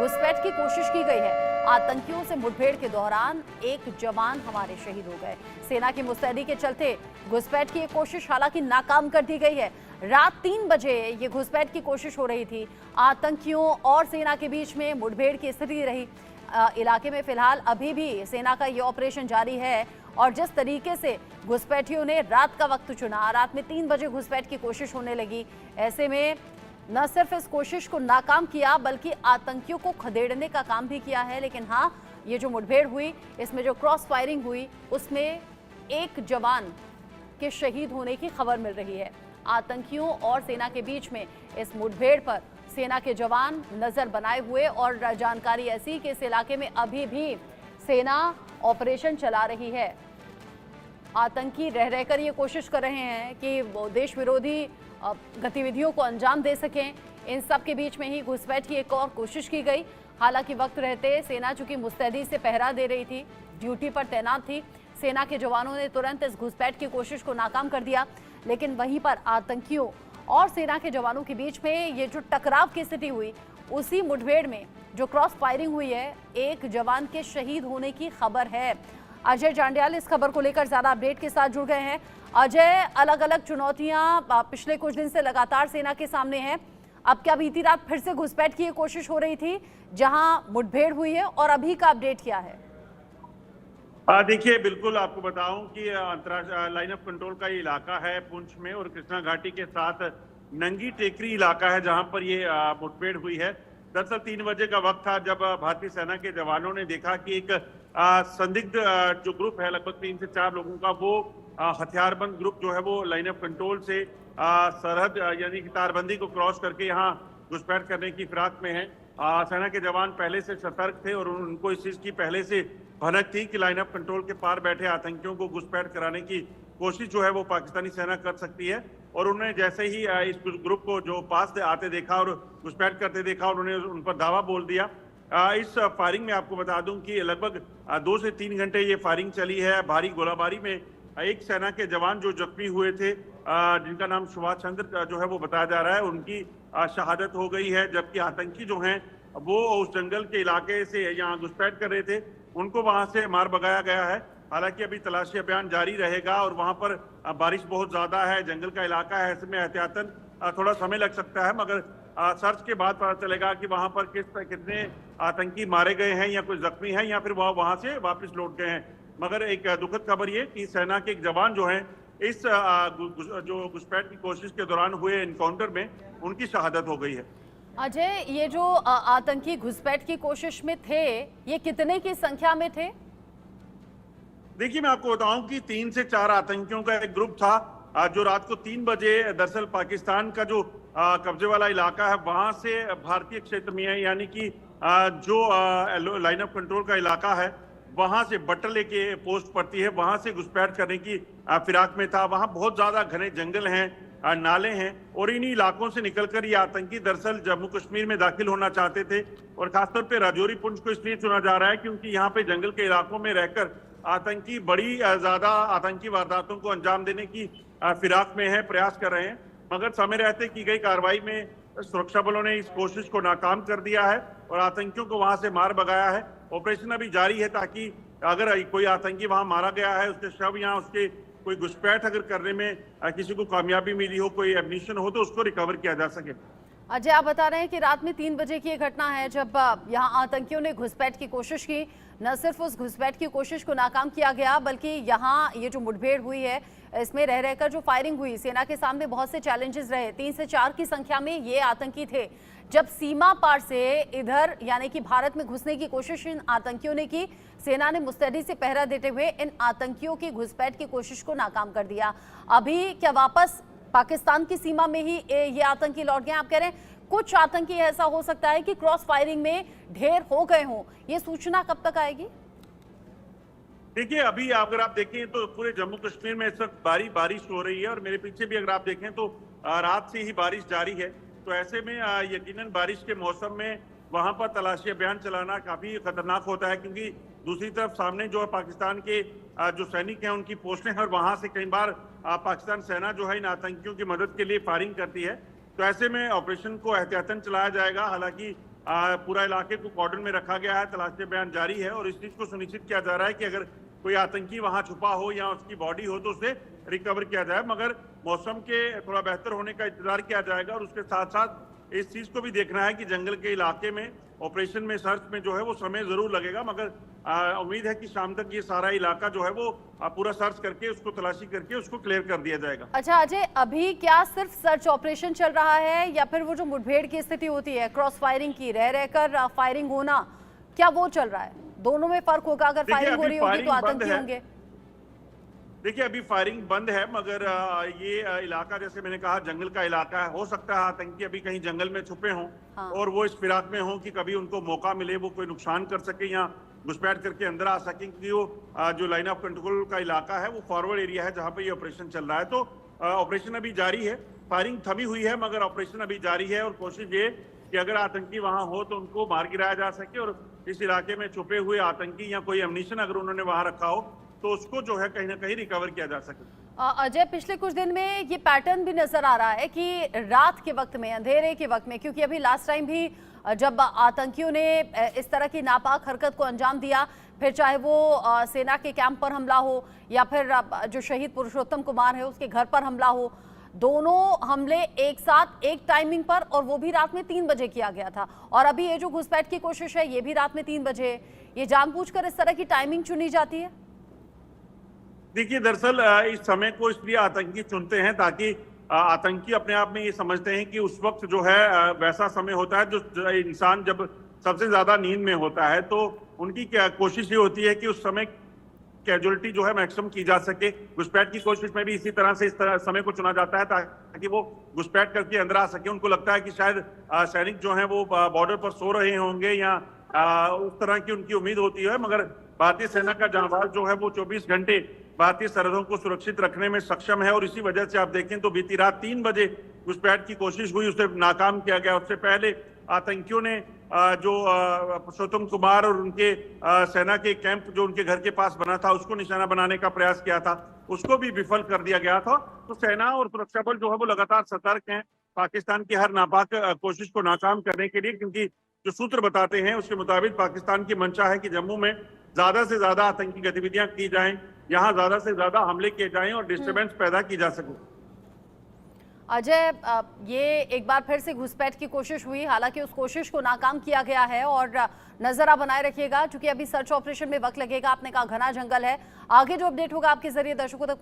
घुसपैठ की कोशिश की गई है। आतंकियों से मुठभेड़ के दौरान एक जवान हमारे शहीद हो गए। सेना की मुस्तैदी के चलते घुसपैठ की एक कोशिश हालांकि नाकाम कर दी गई है। रात 3 बजे ये घुसपैठ की कोशिश हो रही थी। आतंकियों और सेना के बीच में मुठभेड़ की स्थिति रही। इलाके में फिलहाल अभी भी सेना का ये ऑपरेशन जारी है और जिस तरीके से घुसपैठियों ने रात का वक्त चुना, रात में 3 बजे घुसपैठ की कोशिश होने लगी। ऐसे में न सिर्फ इस कोशिश को नाकाम किया बल्कि आतंकियों को खदेड़ने का काम भी किया है। लेकिन हाँ, ये जो मुठभेड़ हुई, इसमें जो क्रॉस फायरिंग हुई, उसमें एक जवान के शहीद होने की खबर मिल रही है। आतंकियों और सेना के बीच में इस मुठभेड़ पर सेना के जवान नजर बनाए हुए और जानकारी ऐसी कि इस इलाके में अभी भी सेना ऑपरेशन चला रही है। आतंकी रह रहकर ये कोशिश कर रहे हैं कि वो देश विरोधी गतिविधियों को अंजाम दे सकें। इन सब के बीच में ही घुसपैठ की एक और कोशिश की गई। हालांकि वक्त रहते सेना चूंकि मुस्तैदी से पहरा दे रही थी, ड्यूटी पर तैनात थी, सेना के जवानों ने तुरंत इस घुसपैठ की कोशिश को नाकाम कर दिया। लेकिन वहीं पर आतंकियों और सेना के जवानों के बीच में ये जो टकराव की स्थिति हुई, उसी मुठभेड़ में जो क्रॉस फायरिंग हुई है, एक जवान के शहीद होने की खबर है। अजय जांडियाल इस खबर को लेकर ज्यादा अपडेट के साथ जुड़ गए हैं। अजय, अलग अलग चुनौतियां पिछले कुछ दिन से लगातार सेना के सामने हैं। अब क्या बीती रात फिर से घुसपैठ की कोशिश हो रही थी जहां मुठभेड़ हुई है, और अभी का अपडेट क्या है? देखिए, बिल्कुल आपको बताऊं कि अंतर्राष्ट्रीय लाइन ऑफ कंट्रोल का ये इलाका है पुंछ में, और कृष्णा घाटी के साथ नंगी टेकरी इलाका है जहां पर ये मुठभेड़ हुई है। दरअसल 3 बजे का वक्त था जब भारतीय सेना के जवानों ने देखा कि एक संदिग्ध जो ग्रुप है लगभग 3 से 4 लोगों का, वो हथियारबंद ग्रुप जो है वो लाइन ऑफ कंट्रोल से सरहद यानी कि तारबंदी को क्रॉस करके यहाँ घुसपैठ करने की फिराक में है। सेना के जवान पहले से सतर्क थे और उनको इस चीज की पहले से भनक थी कि लाइन ऑफ कंट्रोल के पार बैठे आतंकियों को घुसपैठ कराने की कोशिश जो है वो पाकिस्तानी सेना कर सकती है। और उन्होंने जैसे ही इस ग्रुप को जो पास आते देखा और घुसपैठ करते देखा, उन्होंने उन पर धावा बोल दिया। इस फायरिंग में आपको बता दूं कि लगभग 2 से 3 घंटे ये फायरिंग चली है। भारी गोलाबारी में एक सेना के जवान जो जख्मी हुए थे, जिनका नाम सुभाष चंद्र जो है वो बताया जा रहा है, उनकी शहादत हो गई है। जबकि आतंकी जो हैं वो उस जंगल के इलाके से यहाँ घुसपैठ कर रहे थे, उनको वहां से मार भगाया गया है। हालांकि अभी तलाशी अभियान जारी रहेगा और वहां पर बारिश बहुत ज्यादा है, जंगल का इलाका है, ऐसे में एहतियातन थोड़ा समय लग सकता है। मगर सर्च के बाद पता चलेगा कि वहां पर कितने आतंकी मारे गए हैं या कुछ जख्मी हैं या फिर वहां से वापस लौट गए हैं। मगर एक दुखद खबर ये कि सेना के एक जवान जो हैं इस जो घुसपैठ की कोशिश के दौरान हुए एनकाउंटर में उनकी शहादत हो गई है। अजय, ये जो आतंकी घुसपैठ की कोशिश में थे, ये कितने की संख्या में थे? देखिए, मैं आपको बताऊं कि 3 से 4 आतंकियों का एक ग्रुप था जो रात को 3 बजे दरअसल पाकिस्तान का जो कब्जे वाला इलाका है वहां से भारतीय क्षेत्र में है, यानी कि जो लाइन ऑफ कंट्रोल का इलाका है वहां से बटले के पोस्ट पड़ती है, वहां से घुसपैठ करने की फिराक में था। वहां बहुत ज्यादा घने जंगल हैं, नाले हैं, और इन्हीं इलाकों से निकलकर ये आतंकी दरअसल जम्मू कश्मीर में दाखिल होना चाहते थे। और खासतौर पे राजौरी पुंछ को इसलिए चुना जा रहा है क्योंकि यहाँ पे जंगल के इलाकों में रहकर आतंकी बड़ी ज्यादा आतंकी वारदातों को अंजाम देने की फिराक में है, प्रयास कर रहे हैं। मगर समय रहते की गई कार्रवाई में सुरक्षा बलों ने इस कोशिश को नाकाम कर दिया है और आतंकियों को वहां से मार भगाया है। ऑपरेशन अभी जारी है ताकि अगर कोई आतंकी वहां मारा गया है, उसके शव या उसके कोई घुसपैठ अगर करने में किसी को कामयाबी मिली हो, कोई एमिनिशन हो, तो उसको रिकवर किया जा सके। अजय, आप बता रहे हैं कि रात में 3 बजे की ये घटना है जब यहाँ आतंकियों ने घुसपैठ की कोशिश की। न सिर्फ उस घुसपैठ की कोशिश को नाकाम किया गया बल्कि यहाँ ये जो मुठभेड़ हुई है इसमें रह रहकर जो फायरिंग हुई, सेना के सामने बहुत से चैलेंजेस रहे। 3 से 4 की संख्या में ये आतंकी थे। जब सीमा पार से इधर यानी कि भारत में घुसने की कोशिश इन आतंकियों ने की, सेना ने मुस्तैदी से पहरा देते हुए इन आतंकियों की घुसपैठ की कोशिश को नाकाम कर दिया। अभी क्या वापस पाकिस्तान की सीमा में ही ये आतंकी लौट गए? आप कह रहे हैं कुछ आतंकी ऐसा हो सकता है कि क्रॉस फायरिंग में ढेर हो गए हों, ये सूचना कब तक आएगी? देखिए, अभी अगर आप देखें तो पूरे जम्मू कश्मीर में इस वक्त बारिश हो रही है और मेरे पीछे भी अगर आप देखें तो रात से ही बारिश जारी है। तो ऐसे में यकीनन बारिश के मौसम में वहां पर तलाशी अभियान चलाना काफी खतरनाक होता है, क्योंकि दूसरी तरफ सामने जो है पाकिस्तान के जो सैनिक हैं उनकी पोस्टें हैं और वहां से कई बार पाकिस्तान सेना जो है इन आतंकियों की मदद के लिए फायरिंग करती है। तो ऐसे में ऑपरेशन को एहतियातन चलाया जाएगा। हालांकि पूरा इलाके को कॉर्डन में रखा गया है, तलाशी अभियान जारी है और इस चीज को सुनिश्चित किया जा रहा है कि अगर कोई आतंकी वहां छुपा हो या उसकी बॉडी हो तो उसे रिकवर किया जाए। मगर मौसम के थोड़ा बेहतर होने का इंतजार किया जाएगा और उसके साथ साथ इस चीज को भी देखना है कि जंगल के इलाके में ऑपरेशन में, सर्च में जो है वो समय जरूर लगेगा, मगर उम्मीद है कि शाम तक ये सारा इलाका जो है वो पूरा सर्च करके उसको तलाशी करके उसको क्लियर कर दिया जाएगा। अच्छा अजय, अभी क्या सिर्फ सर्च ऑपरेशन चल रहा है या फिर वो जो मुठभेड़ की स्थिति होती है, क्रॉस फायरिंग की, रह रहकर फायरिंग होना, क्या वो चल रहा है? दोनों में फर्क होगा? अगर फायरिंग हो रही होगी तो आतंकी होंगे। देखिए अभी फायरिंग बंद है, मगर ये इलाका जैसे मैंने कहा जंगल का इलाका है, हो सकता है आतंकी अभी कहीं जंगल में छुपे हों। हाँ। और वो इस फिराक में हों कि कभी उनको मौका मिले वो कोई नुकसान कर सके या घुसपैठ करके अंदर आ सके, क्योंकि वो जो लाइन ऑफ कंट्रोल का इलाका है वो फॉरवर्ड एरिया है जहां पर ये ऑपरेशन चल रहा है। तो ऑपरेशन अभी जारी है, फायरिंग थमी हुई है मगर ऑपरेशन अभी जारी है और कोशिश ये कि अगर आतंकी वहां हो तो उनको मार गिराया जा सके और इस इलाके में छुपे हुए आतंकी या कोई एम्यूनिशन अगर उन्होंने वहां रखा हो तो उसको जो है कहीं ना कहीं रिकवर किया जा सके। अजय, पिछले कुछ दिन में ये पैटर्न भी नजर आ रहा है कि रात के वक्त में, अंधेरे के वक्त में, क्योंकि अभी लास्ट टाइम भी जब आतंकियों ने इस तरह की नापाक हरकत को अंजाम दिया, फिर चाहे वो सेना के कैंप पर हमला हो या फिर जो शहीद पुरुषोत्तम कुमार है उसके घर पर हमला हो, दोनों हमले एक साथ एक टाइमिंग पर, और वो भी रात में 3 बजे किया गया था। और अभी ये जो घुसपैठ की कोशिश है ये भी रात में 3 बजे। ये जानबूझकर इस तरह की टाइमिंग चुनी जाती है? देखिए दरअसल इस समय को इसलिए आतंकी चुनते हैं ताकि आतंकी अपने आप में ये समझते हैं कि उस वक्त जो है वैसा समय होता है जो इंसान जब सबसे ज्यादा नींद में होता है, तो उनकी क्या कोशिश ये होती है कि उस समय कैजुअलिटी जो है मैक्सिमम की जा सके। घुसपैठ की कोशिश में भी इसी तरह से इस तरह समय को चुना जाता है ताकि वो घुसपैठ करके अंदर आ सके। उनको लगता है कि शायद सैनिक जो है वो बॉर्डर पर सो रहे होंगे या उस तरह की उनकी उम्मीद होती है, मगर भारतीय सेना का जांबाज जो है वो 24 घंटे भारतीय सरहदों को सुरक्षित रखने में सक्षम है और इसी वजह से आप देखें तो बीती रात 3 बजे घुसपैठ की कोशिश हुई, उसे नाकाम किया गया। उससे पहले आतंकियों ने जो पुरुषोत्तम कुमार और उनके सेना के कैंप जो उनके घर के पास बना था उसको निशाना बनाने का प्रयास किया था, उसको भी विफल कर दिया गया था। तो सेना और सुरक्षा बल जो है वो लगातार सतर्क हैं पाकिस्तान की हर नापाक कोशिश को नाकाम करने के लिए, क्योंकि जो सूत्र बताते हैं उसके मुताबिक पाकिस्तान की मंशा है कि जम्मू में ज्यादा से ज्यादा आतंकी गतिविधियां की जाएं, यहाँ ज्यादा से ज्यादा हमले किए जाएं और डिस्टर्बेंस पैदा की जा सके। अजय, ये एक बार फिर से घुसपैठ की कोशिश हुई, हालांकि उस कोशिश को नाकाम किया गया है और नजर आप बनाए रखिएगा क्योंकि अभी सर्च ऑपरेशन में वक्त लगेगा। आपने कहा घना जंगल है, आगे जो अपडेट होगा आपके जरिए दर्शकों तक